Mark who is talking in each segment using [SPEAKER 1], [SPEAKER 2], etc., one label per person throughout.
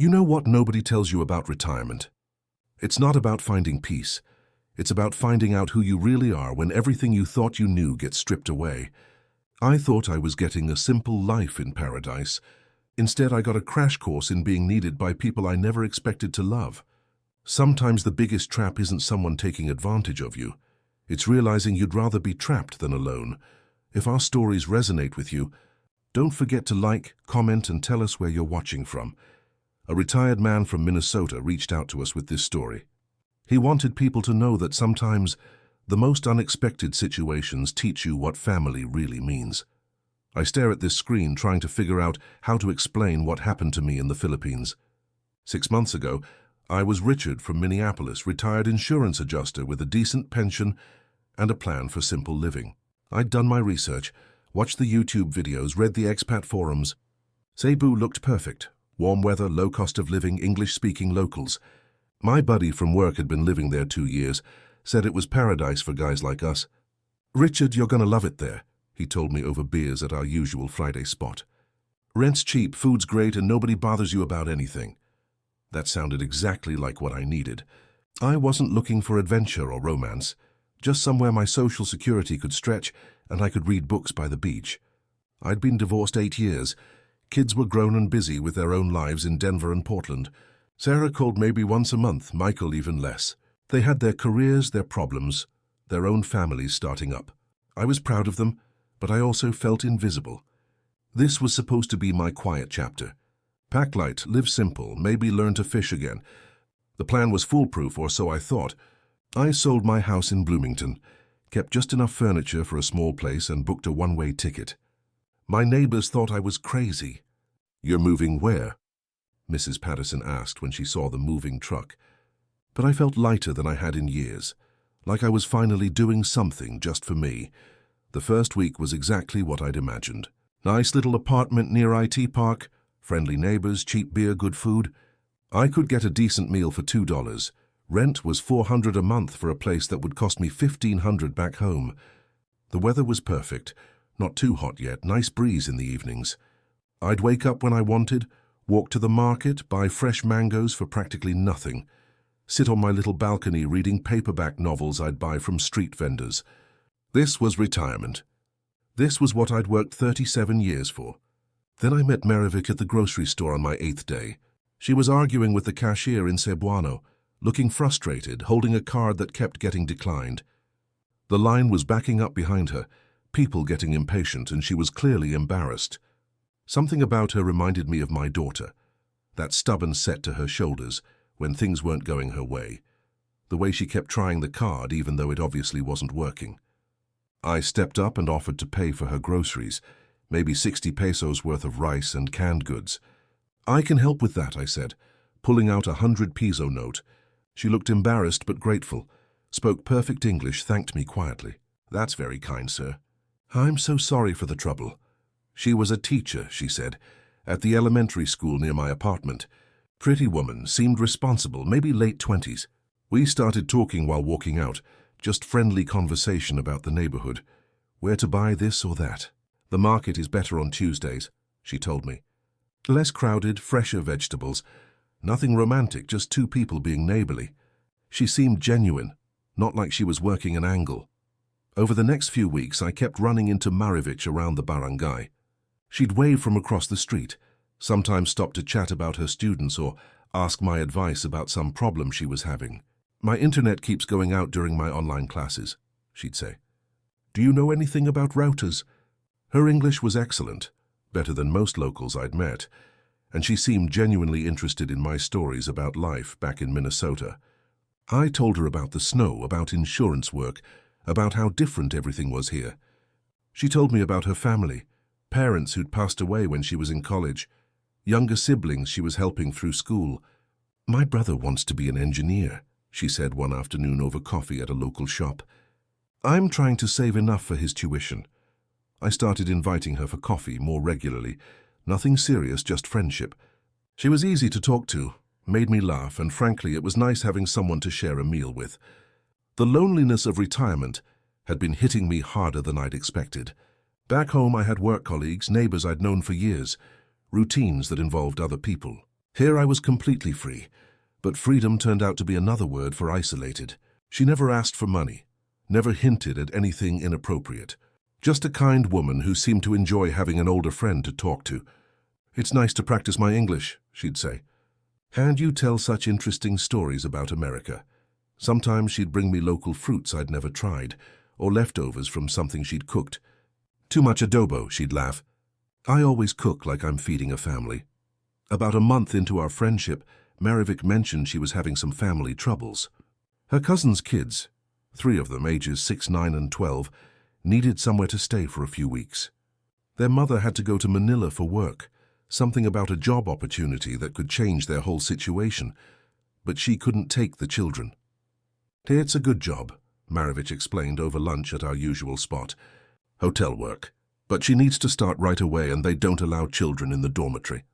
[SPEAKER 1] You know what nobody tells you about retirement? It's not about finding peace. It's about finding out who you really are when everything you thought you knew gets stripped away. I thought I was getting a simple life in paradise. Instead, I got a crash course in being needed by people I never expected to love. Sometimes the biggest trap isn't someone taking advantage of you. It's realizing you'd rather be trapped than alone. If our stories resonate with you, don't forget to like, comment, and tell us where you're watching from. A retired man from Minnesota reached out to us with this story. He wanted people to know that sometimes the most unexpected situations teach you what family really means. I stare at this screen trying to figure out how to explain what happened to me in the Philippines. 6 months ago, I was Richard from Minneapolis, retired insurance adjuster with a decent pension and a plan for simple living. I'd done my research, watched the YouTube videos, read the expat forums. Cebu looked perfect. Warm weather, low cost of living, English-speaking locals. My buddy from work had been living there 2 years, said it was paradise for guys like us. "Richard, you're gonna love it there," he told me over beers at our usual Friday spot. "Rent's cheap, food's great, and nobody bothers you about anything." That sounded exactly like what I needed. I wasn't looking for adventure or romance, just somewhere my social security could stretch and I could read books by the beach. I'd been divorced 8 years. Kids were grown and busy with their own lives in Denver and Portland. Sarah called maybe once a month, Michael even less. They had their careers, their problems, their own families starting up. I was proud of them, but I also felt invisible. This was supposed to be my quiet chapter. Pack light, live simple, maybe learn to fish again. The plan was foolproof, or so I thought. I sold my house in Bloomington, kept just enough furniture for a small place, and booked a one-way ticket. My neighbors thought I was crazy. "You're moving where?" Mrs. Patterson asked when she saw the moving truck. But I felt lighter than I had in years, like I was finally doing something just for me. The first week was exactly what I'd imagined. Nice little apartment near IT Park, friendly neighbors, cheap beer, good food. I could get a decent meal for $2. Rent was $400 a month for a place that would cost me $1,500 back home. The weather was perfect. Not too hot yet, nice breeze in the evenings. I'd wake up when I wanted, walk to the market, buy fresh mangoes for practically nothing, sit on my little balcony reading paperback novels I'd buy from street vendors. This was retirement. This was what I'd worked 37 years for. Then I met Maravic at the grocery store on my 8th day. She was arguing with the cashier in Cebuano, looking frustrated, holding a card that kept getting declined. The line was backing up behind her, people getting impatient, and she was clearly embarrassed. Something about her reminded me of my daughter, that stubborn set to her shoulders when things weren't going her way, the way she kept trying the card even though it obviously wasn't working. I stepped up and offered to pay for her groceries, maybe 60 pesos worth of rice and canned goods. "I can help with that," I said, pulling out a 100 peso note. She looked embarrassed but grateful, spoke perfect English, thanked me quietly. "That's very kind, sir." "I'm so sorry for the trouble." She was a teacher, she said, at the elementary school near my apartment. Pretty woman, seemed responsible, maybe late 20s. We started talking while walking out, just friendly conversation about the neighborhood. Where to buy this or that. "The market is better on Tuesdays," she told me. Less crowded, fresher vegetables. Nothing romantic, just two people being neighborly. She seemed genuine, not like she was working an angle. Over the next few weeks, I kept running into Maravic around the barangay. She'd wave from across the street, sometimes stop to chat about her students or ask my advice about some problem she was having. "My internet keeps going out during my online classes," she'd say. "Do you know anything about routers?" Her English was excellent, better than most locals I'd met, and she seemed genuinely interested in my stories about life back in Minnesota. I told her about the snow, about insurance work, about how different everything was here. She told me about her family, parents who'd passed away when she was in college, younger siblings she was helping through school. "My brother wants to be an engineer," she said one afternoon over coffee at a local shop. "I'm trying to save enough for his tuition." I started inviting her for coffee more regularly. Nothing serious, just friendship. She was easy to talk to, made me laugh, and frankly, it was nice having someone to share a meal with. The loneliness of retirement had been hitting me harder than I'd expected. Back home, I had work colleagues, neighbors I'd known for years, routines that involved other people. Here I was completely free, but freedom turned out to be another word for isolated. She never asked for money, never hinted at anything inappropriate. Just a kind woman who seemed to enjoy having an older friend to talk to. "It's nice to practice my English," she'd say. "And you tell such interesting stories about America." Sometimes she'd bring me local fruits I'd never tried, or leftovers from something she'd cooked. "Too much adobo," she'd laugh. I always cook like I'm feeding a family. About a month into our friendship, Maravic mentioned she was having some family troubles. Her cousin's kids, 3 of them ages 6, 9, and 12, needed somewhere to stay for a few weeks. Their mother had to go to Manila for work, something about a job opportunity that could change their whole situation, but she couldn't take the children. "It's a good job," Maravic explained over lunch at our usual spot. "Hotel work. But she needs to start right away and they don't allow children in the dormitory."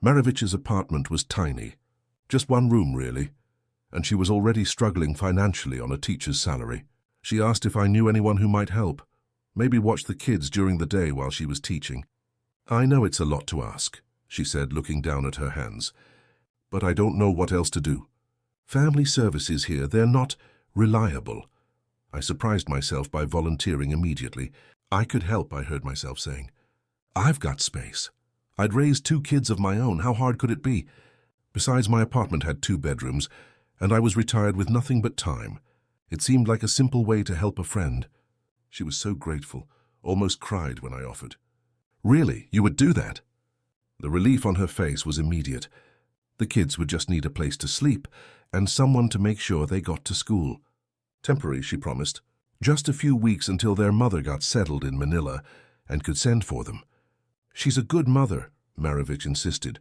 [SPEAKER 1] Maravic's apartment was tiny, just 1 room really, and she was already struggling financially on a teacher's salary. She asked if I knew anyone who might help, maybe watch the kids during the day while she was teaching. "I know it's a lot to ask," she said, looking down at her hands, "but I don't know what else to do. Family services here, they're not reliable." I surprised myself by volunteering immediately. I could help, I heard myself saying. I've got space. I'd raised 2 kids of my own. How hard could it be? Besides, my apartment had 2 bedrooms, and I was retired with nothing but time. It seemed like a simple way to help a friend. She was so grateful, almost cried when I offered. "Really? You would do that?" The relief on her face was immediate. The kids would just need a place to sleep and someone to make sure they got to school. Temporary, she promised. Just a few weeks until their mother got settled in Manila and could send for them. "She's a good mother," Maravic insisted.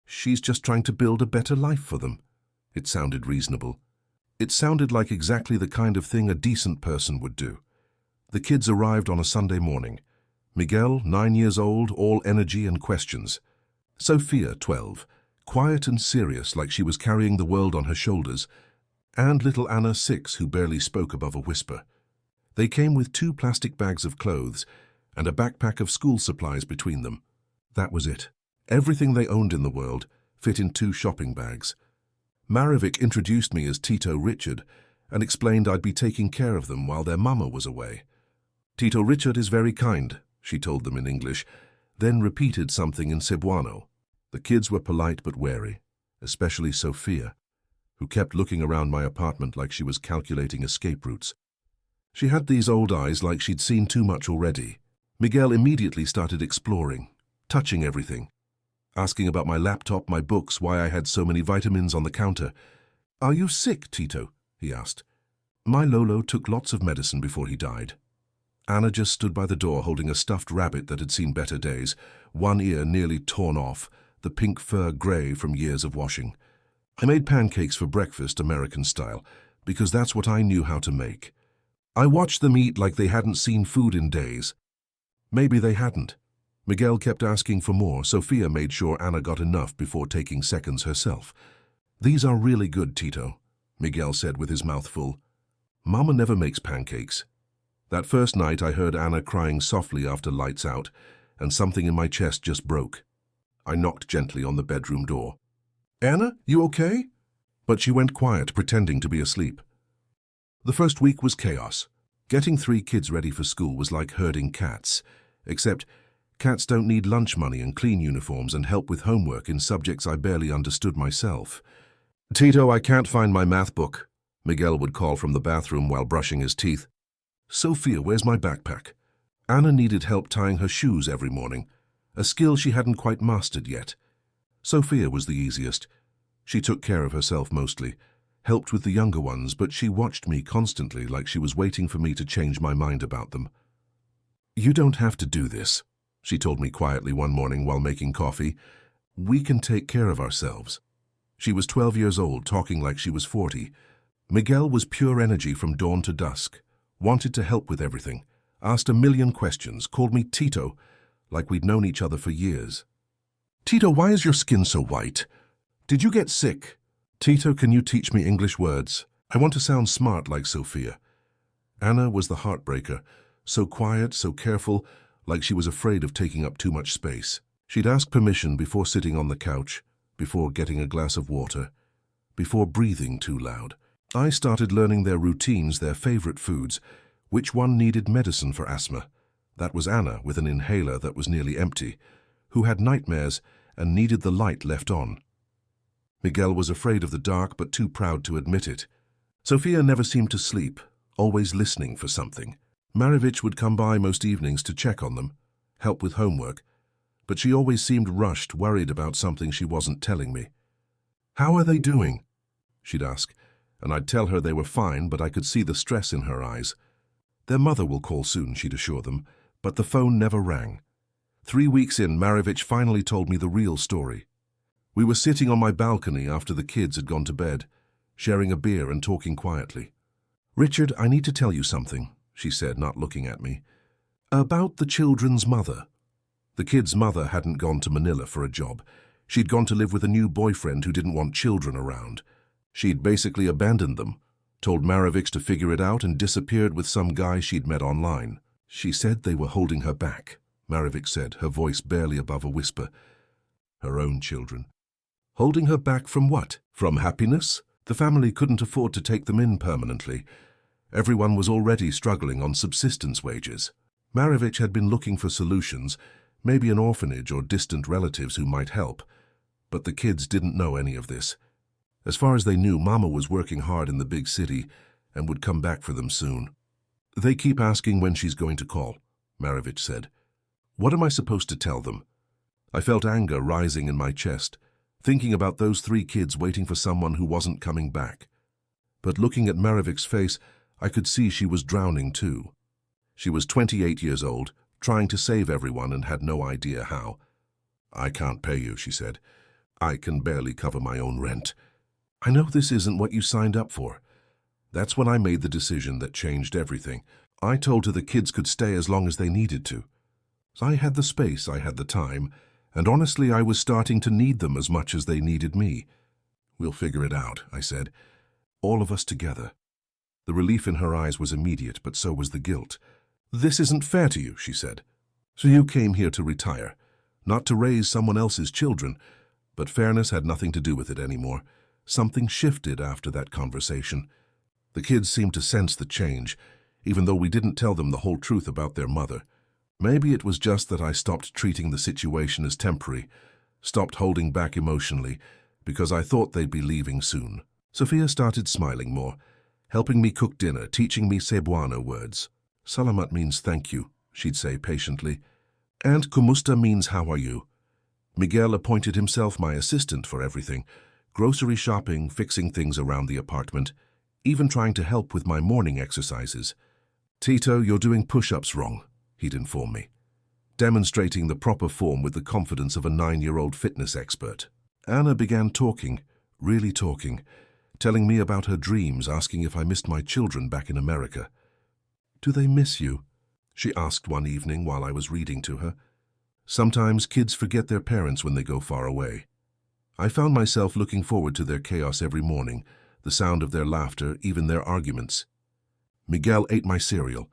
[SPEAKER 1] "She's just trying to build a better life for them." It sounded reasonable. It sounded like exactly the kind of thing a decent person would do. The kids arrived on a Sunday morning. Miguel, 9 years old, all energy and questions. Sophia, 12, quiet and serious like she was carrying the world on her shoulders. And little Anna, 6, who barely spoke above a whisper. They came with 2 plastic bags of clothes and a backpack of school supplies between them. That was it. Everything they owned in the world fit in 2 shopping bags. Maravic introduced me as Tito Richard and explained I'd be taking care of them while their mama was away. "Tito Richard is very kind," she told them in English, then repeated something in Cebuano. The kids were polite but wary, especially Sophia, who kept looking around my apartment like she was calculating escape routes. She had these old eyes like she'd seen too much already. Miguel immediately started exploring, touching everything, asking about my laptop, my books, why I had so many vitamins on the counter. "Are you sick, Tito?" he asked. "My Lolo took lots of medicine before he died." Anna just stood by the door holding a stuffed rabbit that had seen better days, one ear nearly torn off, the pink fur grey from years of washing. I made pancakes for breakfast, American style, because that's what I knew how to make. I watched them eat like they hadn't seen food in days. Maybe they hadn't. Miguel kept asking for more. Sophia made sure Anna got enough before taking seconds herself. "These are really good, Tito," Miguel said with his mouth full. "Mama never makes pancakes." That first night I heard Anna crying softly after lights out, and something in my chest just broke. I knocked gently on the bedroom door. "Anna, you okay?" But she went quiet, pretending to be asleep. The first week was chaos. Getting 3 kids ready for school was like herding cats, except cats don't need lunch money and clean uniforms and help with homework in subjects I barely understood myself. "Tito, I can't find my math book," Miguel would call from the bathroom while brushing his teeth. "Sophia, where's my backpack?" Anna needed help tying her shoes every morning, a skill she hadn't quite mastered yet. Sophia was the easiest. She took care of herself mostly, helped with the younger ones, but she watched me constantly like she was waiting for me to change my mind about them. "You don't have to do this," she told me quietly one morning while making coffee. "We can take care of ourselves." She was 12 years old, talking like she was 40. Miguel was pure energy from dawn to dusk, wanted to help with everything, asked a million questions, called me Tito, like we'd known each other for years. "Tito, why is your skin so white? Did you get sick? Tito, can you teach me English words? I want to sound smart like Sophia." Anna was the heartbreaker, so quiet, so careful, like she was afraid of taking up too much space. She'd ask permission before sitting on the couch, before getting a glass of water, before breathing too loud. I started learning their routines, their favorite foods, which one needed medicine for asthma. That was Anna, with an inhaler that was nearly empty, who had nightmares and needed the light left on. Miguel was afraid of the dark but too proud to admit it. Sophia never seemed to sleep, always listening for something. Maravic would come by most evenings to check on them, help with homework, but she always seemed rushed, worried about something she wasn't telling me. "How are they doing?" she'd ask, and I'd tell her they were fine, but I could see the stress in her eyes. "Their mother will call soon," she'd assure them, but the phone never rang. 3 weeks in, Maravic finally told me the real story. We were sitting on my balcony after the kids had gone to bed, sharing a beer and talking quietly. "Richard, I need to tell you something," she said, not looking at me. "About the children's mother." The kids' mother hadn't gone to Manila for a job. She'd gone to live with a new boyfriend who didn't want children around. She'd basically abandoned them, told Maravic to figure it out, and disappeared with some guy she'd met online. "She said they were holding her back," Maravic said, her voice barely above a whisper. "Her own children." Holding her back from what? From happiness? The family couldn't afford to take them in permanently. Everyone was already struggling on subsistence wages. Maravic had been looking for solutions, maybe an orphanage or distant relatives who might help. But the kids didn't know any of this. As far as they knew, Mama was working hard in the big city and would come back for them soon. "They keep asking when she's going to call," Maravic said. "What am I supposed to tell them?" I felt anger rising in my chest, thinking about those 3 kids waiting for someone who wasn't coming back. But looking at Maravic's face, I could see she was drowning too. She was 28 years old, trying to save everyone, and had no idea how. "I can't pay you," she said. "I can barely cover my own rent." "I know this isn't what you signed up for." That's when I made the decision that changed everything. I told her the kids could stay as long as they needed to. I had the space, I had the time, and honestly I was starting to need them as much as they needed me. "We'll figure it out," I said. "All of us together." The relief in her eyes was immediate, but so was the guilt. "This isn't fair to you," she said. "So you came here to retire, not to raise someone else's children." But fairness had nothing to do with it anymore. Something shifted after that conversation. The kids seemed to sense the change, even though we didn't tell them the whole truth about their mother. Maybe it was just that I stopped treating the situation as temporary, stopped holding back emotionally, because I thought they'd be leaving soon. Sophia started smiling more, helping me cook dinner, teaching me Cebuano words. "Salamat" means thank you, she'd say patiently. And "Kumusta" means how are you. Miguel appointed himself my assistant for everything, grocery shopping, fixing things around the apartment, even trying to help with my morning exercises. "Tito, you're doing push-ups wrong," he'd inform me, demonstrating the proper form with the confidence of a 9-year-old fitness expert. Anna began talking, really talking, telling me about her dreams, asking if I missed my children back in America. "Do they miss you?" she asked one evening while I was reading to her. Sometimes kids forget their parents when they go far away. I found myself looking forward to their chaos every morning, the sound of their laughter, even their arguments. Miguel ate my cereal.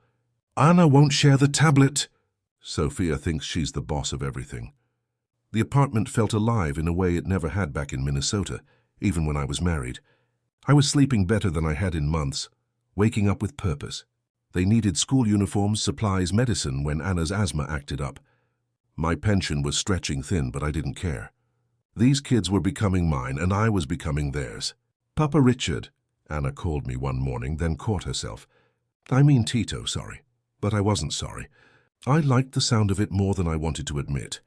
[SPEAKER 1] "Anna won't share the tablet." Sophia thinks she's the boss of everything. The apartment felt alive in a way it never had back in Minnesota, even when I was married. I was sleeping better than I had in months, waking up with purpose. They needed school uniforms, supplies, medicine when Anna's asthma acted up. My pension was stretching thin, but I didn't care. These kids were becoming mine, and I was becoming theirs. "Papa Richard," Anna called me one morning, then caught herself. "I mean Tito, sorry." But I wasn't sorry. I liked the sound of it more than I wanted to admit.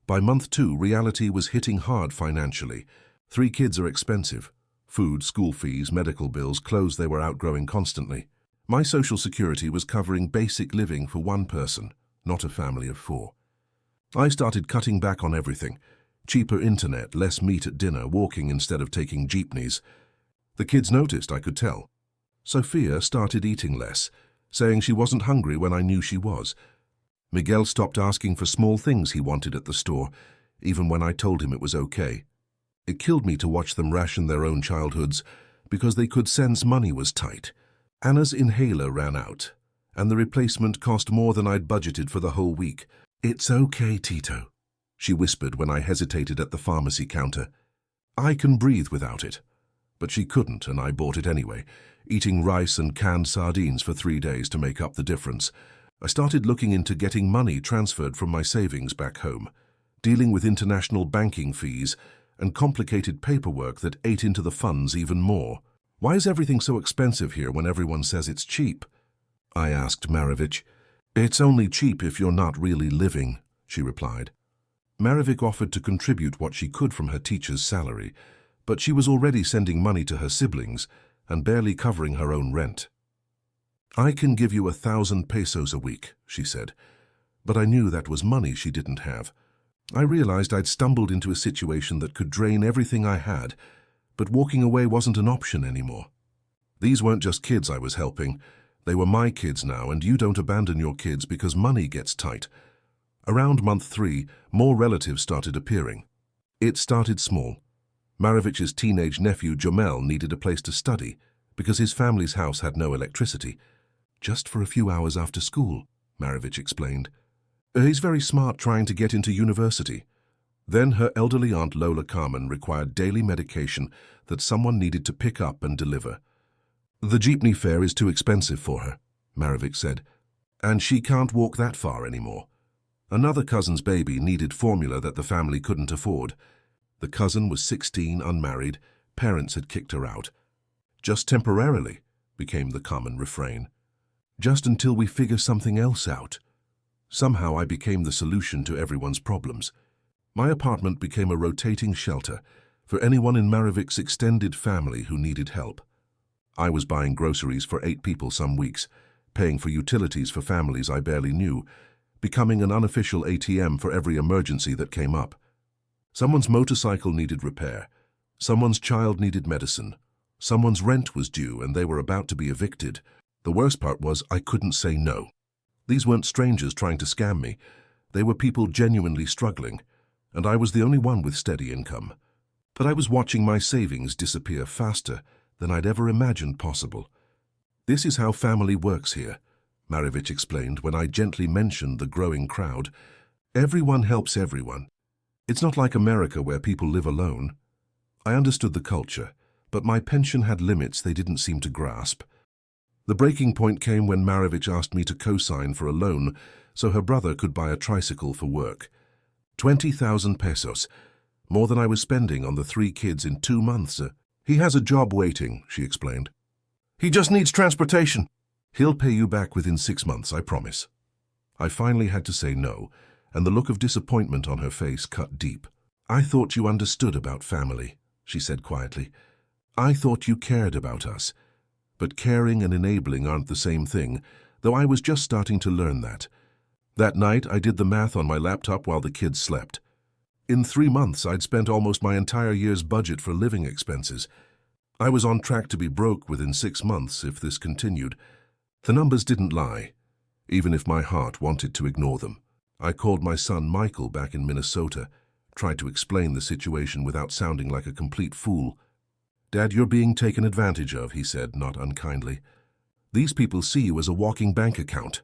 [SPEAKER 1] By month 2, reality was hitting hard financially. 3 kids are expensive. Food, school fees, medical bills, clothes they were outgrowing constantly. My social security was covering basic living for one person, not a family of 4. I started cutting back on everything. Cheaper internet, less meat at dinner, walking instead of taking jeepneys. The kids noticed, I could tell. Sophia started eating less, saying she wasn't hungry when I knew she was. Miguel stopped asking for small things he wanted at the store, even when I told him it was okay. It killed me to watch them ration their own childhoods, because they could sense money was tight. Anna's inhaler ran out, and the replacement cost more than I'd budgeted for the whole week. "It's okay, Tito," she whispered when I hesitated at the pharmacy counter. I can breathe without it. But she couldn't, and I bought it anyway, eating rice and canned sardines for 3 days to make up the difference. I started looking into getting money transferred from my savings back home, dealing with international banking fees and complicated paperwork that ate into the funds even more. Why is everything so expensive here when everyone says it's cheap? I asked Maravic. It's only cheap if you're not really living, she replied. Maravic offered to contribute what she could from her teacher's salary, but she was already sending money to her siblings and barely covering her own rent. I can give you 1,000 pesos a week, she said, but I knew that was money she didn't have. I realized I'd stumbled into a situation that could drain everything I had, but walking away wasn't an option anymore. These weren't just kids I was helping. They were my kids now, and you don't abandon your kids because money gets tight. Around month 3, more relatives started appearing. It started small. Maravic's teenage nephew Jamel needed a place to study because his family's house had no electricity. Just for a few hours after school, Maravic explained. He's very smart trying to get into university. Then her elderly aunt Lola Carmen required daily medication that someone needed to pick up and deliver. The jeepney fare is too expensive for her, Maravic said, and she can't walk that far anymore. Another cousin's baby needed formula that the family couldn't afford. The cousin was 16, unmarried, parents had kicked her out. Just temporarily, became the common refrain. Just until we figure something else out. Somehow I became the solution to everyone's problems. My apartment became a rotating shelter for anyone in Maravic's extended family who needed help. I was buying groceries for 8 people some weeks, paying for utilities for families I barely knew, becoming an unofficial ATM for every emergency that came up. Someone's motorcycle needed repair. Someone's child needed medicine. Someone's rent was due and they were about to be evicted. The worst part was I couldn't say no. These weren't strangers trying to scam me. They were people genuinely struggling, and I was the only one with steady income. But I was watching my savings disappear faster than I'd ever imagined possible. This is how family works here, Maravic explained when I gently mentioned the growing crowd. Everyone helps everyone. It's not like America where people live alone. I understood the culture, but my pension had limits they didn't seem to grasp. The breaking point came when Maravic asked me to co-sign for a loan so her brother could buy a tricycle for work. 20,000 pesos, more than I was spending on the 3 kids in 2 months. He has a job waiting, she explained. He just needs transportation. He'll pay you back within 6 months, I promise. I finally had to say no, and the look of disappointment on her face cut deep. I thought you understood about family, she said quietly. I thought you cared about us. But caring and enabling aren't the same thing, though I was just starting to learn that. That night, I did the math on my laptop while the kids slept. In 3 months, I'd spent almost my entire year's budget for living expenses. I was on track to be broke within 6 months if this continued. The numbers didn't lie, even if my heart wanted to ignore them. I called my son Michael back in Minnesota, tried to explain the situation without sounding like a complete fool. Dad, you're being taken advantage of, he said, not unkindly. These people see you as a walking bank account.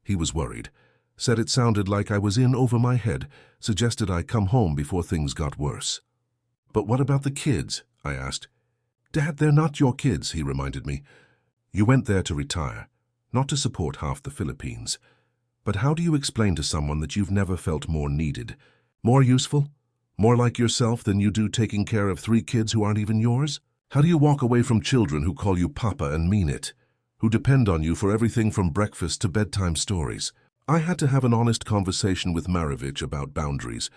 [SPEAKER 1] He was worried, said it sounded like I was in over my head, suggested I come home before things got worse. But what about the kids? I asked. Dad, they're not your kids, he reminded me. You went there to retire, not to support half the Philippines. But how do you explain to someone that you've never felt more needed, more useful, more like yourself than you do taking care of 3 kids who aren't even yours? How do you walk away from children who call you Papa and mean it, who depend on you for everything from breakfast to bedtime stories? I had to have an honest conversation with Maravic about boundaries.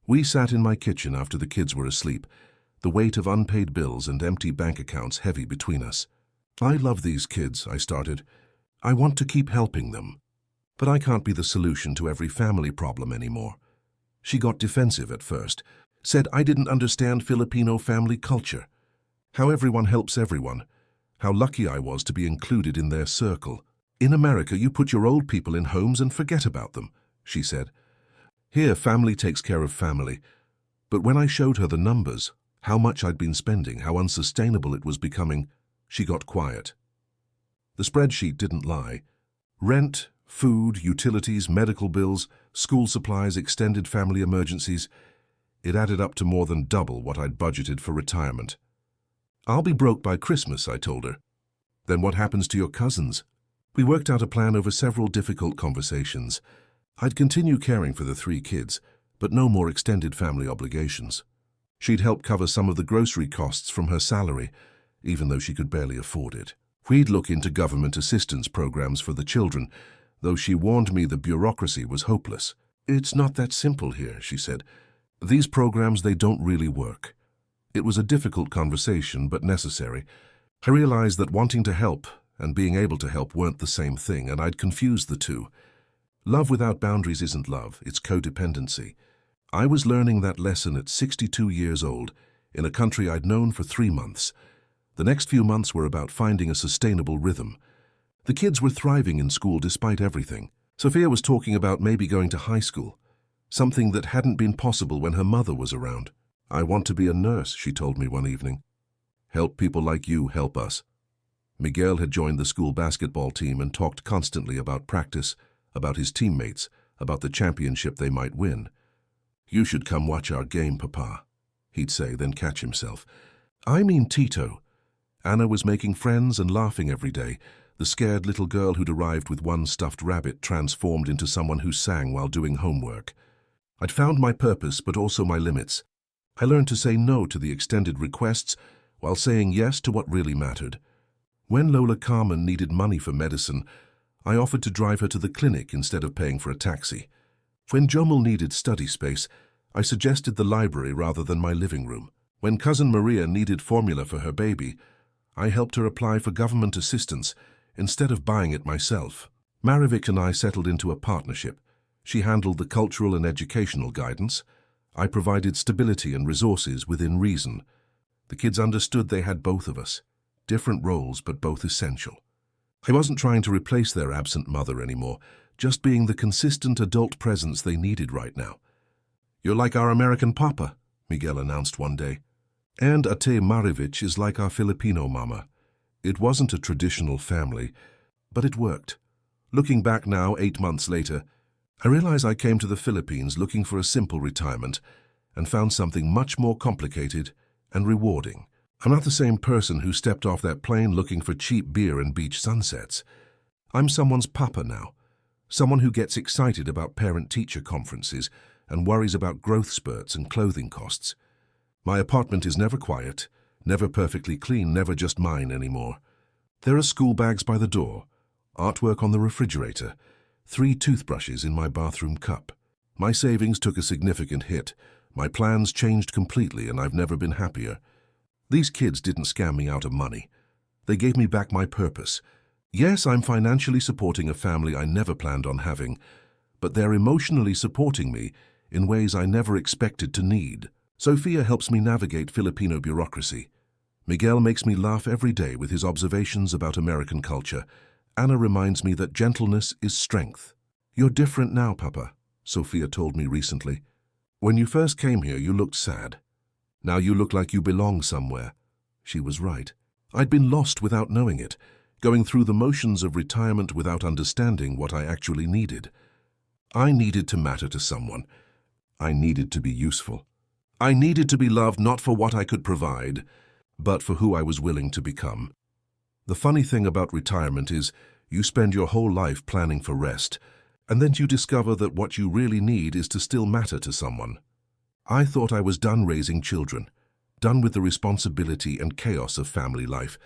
[SPEAKER 1] We sat in my kitchen after the kids were asleep, the weight of unpaid bills and empty bank accounts heavy between us. I love these kids, I started. I want to keep helping them. But I can't be the solution to every family problem anymore. She got defensive at first, said I didn't understand Filipino family culture, how everyone helps everyone, how lucky I was to be included in their circle. In America, you put your old people in homes and forget about them, she said. Here, family takes care of family. But when I showed her the numbers, how much I'd been spending, how unsustainable it was becoming, she got quiet. The spreadsheet didn't lie. Rent, food, utilities, medical bills, school supplies, extended family emergencies. It added up to more than double what I'd budgeted for retirement. "I'll be broke by Christmas," I told her. "Then what happens to your cousins?" We worked out a plan over several difficult conversations. I'd continue caring for the 3 kids, but no more extended family obligations. She'd help cover some of the grocery costs from her salary, even though she could barely afford it. We'd look into government assistance programs for the children, though she warned me the bureaucracy was hopeless. "It's not that simple here," she said. "These programs, they don't really work." It was a difficult conversation, but necessary. I realized that wanting to help and being able to help weren't the same thing, and I'd confused the two. Love without boundaries isn't love, it's codependency. I was learning that lesson at 62 years old, in a country I'd known for 3 months. The next few months were about finding a sustainable rhythm. The kids were thriving in school despite everything. Sophia was talking about maybe going to high school, something that hadn't been possible when her mother was around. "I want to be a nurse," she told me one evening. "Help people like you help us." Miguel had joined the school basketball team and talked constantly about practice, about his teammates, about the championship they might win. "You should come watch our game, Papa," he'd say, then catch himself. "I mean Tito." Anna was making friends and laughing every day, the scared little girl who'd arrived with one stuffed rabbit transformed into someone who sang while doing homework. I'd found my purpose, but also my limits. I learned to say no to the extended requests while saying yes to what really mattered. When Lola Carmen needed money for medicine, I offered to drive her to the clinic instead of paying for a taxi. When Jomel needed study space, I suggested the library rather than my living room. When cousin Maria needed formula for her baby, I helped her apply for government assistance instead of buying it myself. Maravic and I settled into a partnership. She handled the cultural and educational guidance. I provided stability and resources within reason. The kids understood they had both of us. Different roles, but both essential. I wasn't trying to replace their absent mother anymore, just being the consistent adult presence they needed right now. "You're like our American papa," Miguel announced one day. "And Ate Maravic is like our Filipino mama." It wasn't a traditional family, but it worked. Looking back now, 8 months later, I realize I came to the Philippines looking for a simple retirement and found something much more complicated and rewarding. I'm not the same person who stepped off that plane looking for cheap beer and beach sunsets. I'm someone's papa now, someone who gets excited about parent-teacher conferences and worries about growth spurts and clothing costs. My apartment is never quiet, never perfectly clean, never just mine anymore. There are school bags by the door, artwork on the refrigerator, 3 toothbrushes in my bathroom cup. My savings took a significant hit. My plans changed completely, and I've never been happier. These kids didn't scam me out of money. They gave me back my purpose. Yes, I'm financially supporting a family I never planned on having, but they're emotionally supporting me in ways I never expected to need. Sophia helps me navigate Filipino bureaucracy. Miguel makes me laugh every day with his observations about American culture. Anna reminds me that gentleness is strength. "You're different now, Papa," Sophia told me recently. "When you first came here, you looked sad. Now you look like you belong somewhere." She was right. I'd been lost without knowing it, going through the motions of retirement without understanding what I actually needed. I needed to matter to someone. I needed to be useful. I needed to be loved not for what I could provide, but for who I was willing to become. The funny thing about retirement is you spend your whole life planning for rest, and then you discover that what you really need is to still matter to someone. I thought I was done raising children, done with the responsibility and chaos of family life.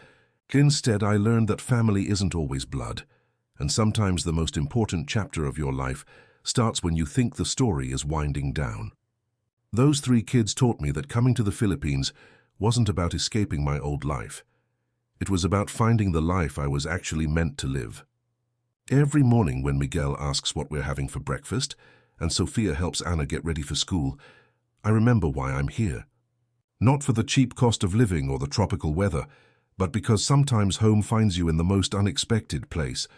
[SPEAKER 1] Instead, I learned that family isn't always blood, and sometimes the most important chapter of your life starts when you think the story is winding down. Those 3 kids taught me that coming to the Philippines wasn't about escaping my old life. It was about finding the life I was actually meant to live. Every morning when Miguel asks what we're having for breakfast, and Sophia helps Anna get ready for school, I remember why I'm here. Not for the cheap cost of living or the tropical weather, but because sometimes home finds you in the most unexpected place,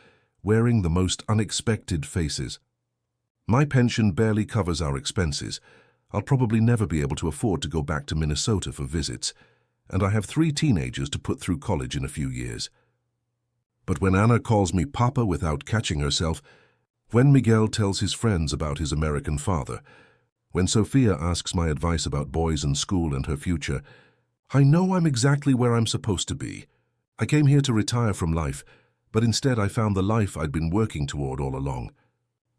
[SPEAKER 1] wearing the most unexpected faces. My pension barely covers our expenses. I'll probably never be able to afford to go back to Minnesota for visits, and I have 3 teenagers to put through college in a few years. But when Anna calls me Papa without catching herself, when Miguel tells his friends about his American father, When Sophia asks my advice about boys and school and her future, I know I'm exactly where I'm supposed to be. I came here to retire from life, but instead I found the life I'd been working toward all along.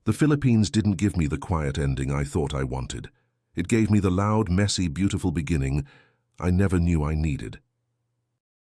[SPEAKER 1] The Philippines didn't give me the quiet ending I thought I wanted. It gave me the loud, messy, beautiful beginning I never knew I needed.